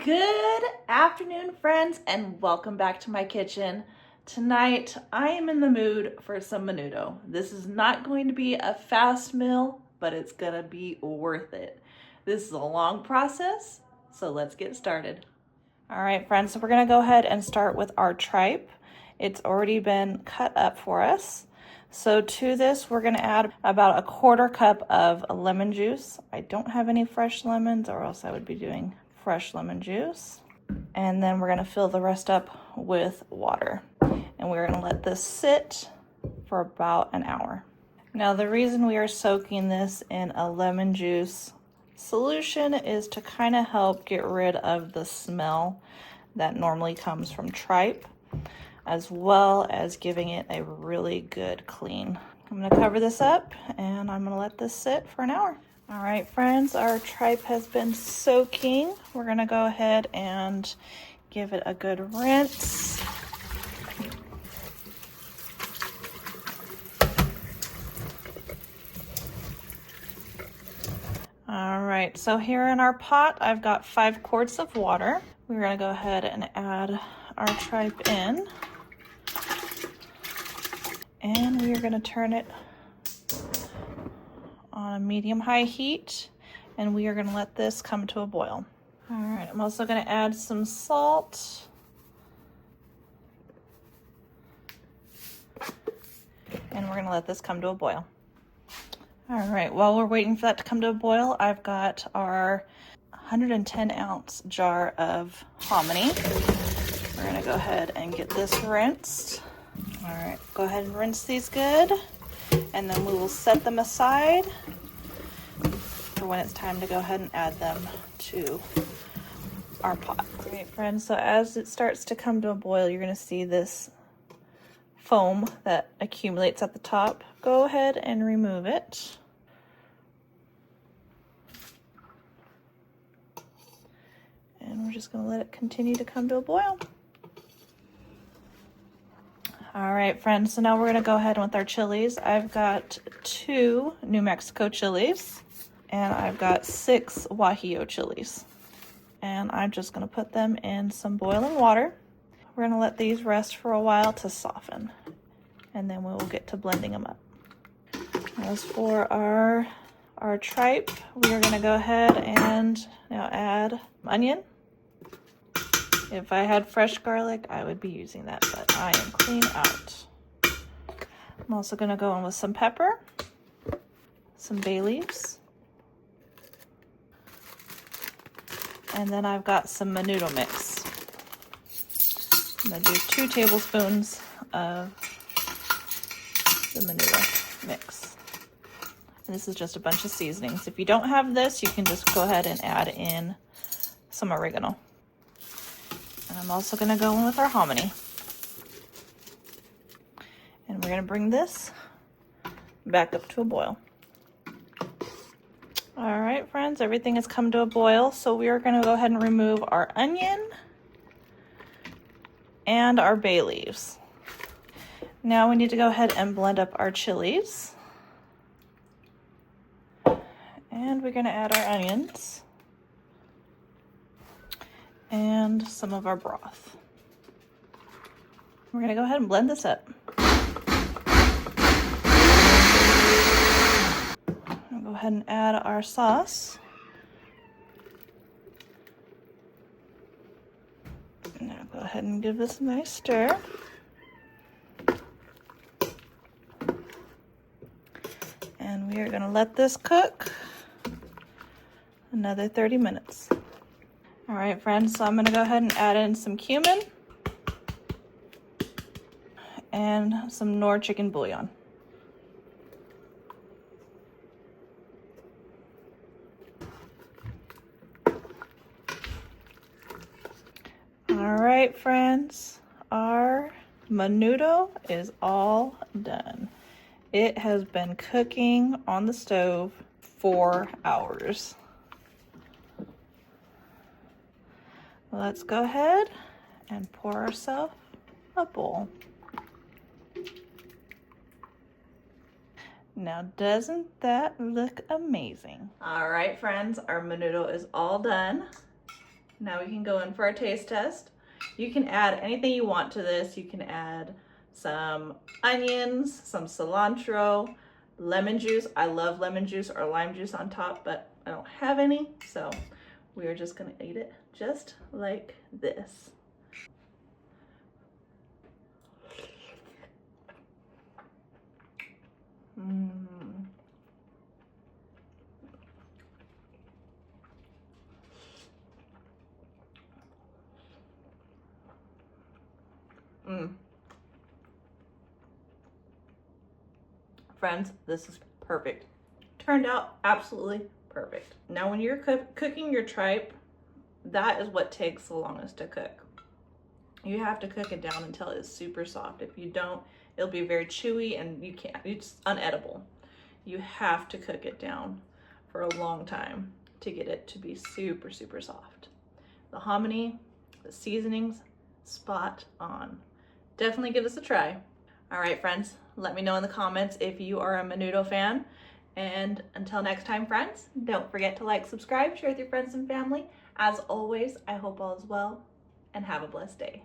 Good afternoon, friends, and welcome back to my kitchen. Tonight, I am in the mood for some menudo. This is not going to be a fast meal, but it's gonna be worth it. This is a long process, so let's get started. All right, friends, so we're gonna go ahead and start with our tripe. It's already been cut up for us. So to this, we're gonna add about 1/4 cup of lemon juice. I don't have any fresh lemons, or else I would be doing fresh lemon juice. And then we're gonna fill the rest up with water. And we're gonna let this sit for about an hour. Now, the reason we are soaking this in a lemon juice solution is to kind of help get rid of the smell that normally comes from tripe, as well as giving it a really good clean. I'm gonna cover this up and I'm gonna let this sit for an hour. All right, friends, our tripe has been soaking. We're gonna go ahead and give it a good rinse. All right, so here in our pot, I've got 5 quarts of water. We're gonna go ahead and add our tripe in. And we are gonna turn it on a medium-high heat, and we are gonna let this come to a boil. All right, I'm also gonna add some salt. And we're gonna let this come to a boil. All right, while we're waiting for that to come to a boil, I've got our 110-ounce jar of hominy. We're gonna go ahead and get this rinsed. All right, go ahead and rinse these good, and then we will set them aside for when it's time to go ahead and add them to our pot. All right, friends, so as it starts to come to a boil, you're gonna see this foam that accumulates at the top. Go ahead and remove it. And we're just gonna let it continue to come to a boil. All right, friends, so now we're gonna go ahead with our chilies. I've got 2 New Mexico chilies, and I've got 6 Guajillo chilies. And I'm just gonna put them in some boiling water. We're gonna let these rest for a while to soften, and then we will get to blending them up. As for our tripe, we are gonna go ahead and now add onion. If I had fresh garlic, I would be using that, but I am clean out. I'm also gonna go in with some pepper, some bay leaves, and then I've got some menudo mix. I'm gonna do 2 tablespoons of the menudo mix. And this is just a bunch of seasonings. If you don't have this, you can just go ahead and add in some oregano. And I'm also gonna go in with our hominy. And we're gonna bring this back up to a boil. All right, friends, everything has come to a boil, so we are gonna go ahead and remove our onion and our bay leaves. Now we need to go ahead and blend up our chilies. And we're gonna add our onions and some of our broth. We're gonna go ahead and blend this up. I'll go ahead and add our sauce. Now go ahead and give this a nice stir. And we are gonna let this cook another 30 minutes. All right, friends, so I'm gonna go ahead and add in some cumin and some Knorr chicken bouillon. All right, friends, our menudo is all done. It has been cooking on the stove for hours. Let's go ahead and pour ourselves a bowl. Now, doesn't that look amazing? All right, friends, our menudo is all done. Now we can go in for our taste test. You can add anything you want to this. You can add some onions, some cilantro, lemon juice. I love lemon juice or lime juice on top, but I don't have any, so we are just gonna eat it just like this. Friends, this is perfect. Turned out absolutely perfect. Now when you're cooking your tripe, that is what takes the longest to cook. You have to cook it down until it's super soft. If you don't, it'll be very chewy and it's unedible. You have to cook it down for a long time to get it to be super, super soft. The hominy, the seasonings, spot on. Definitely give this a try. All right, friends, let me know in the comments if you are a Menudo fan. And until next time, friends, don't forget to like, subscribe, share with your friends and family. As always, I hope all is well and have a blessed day.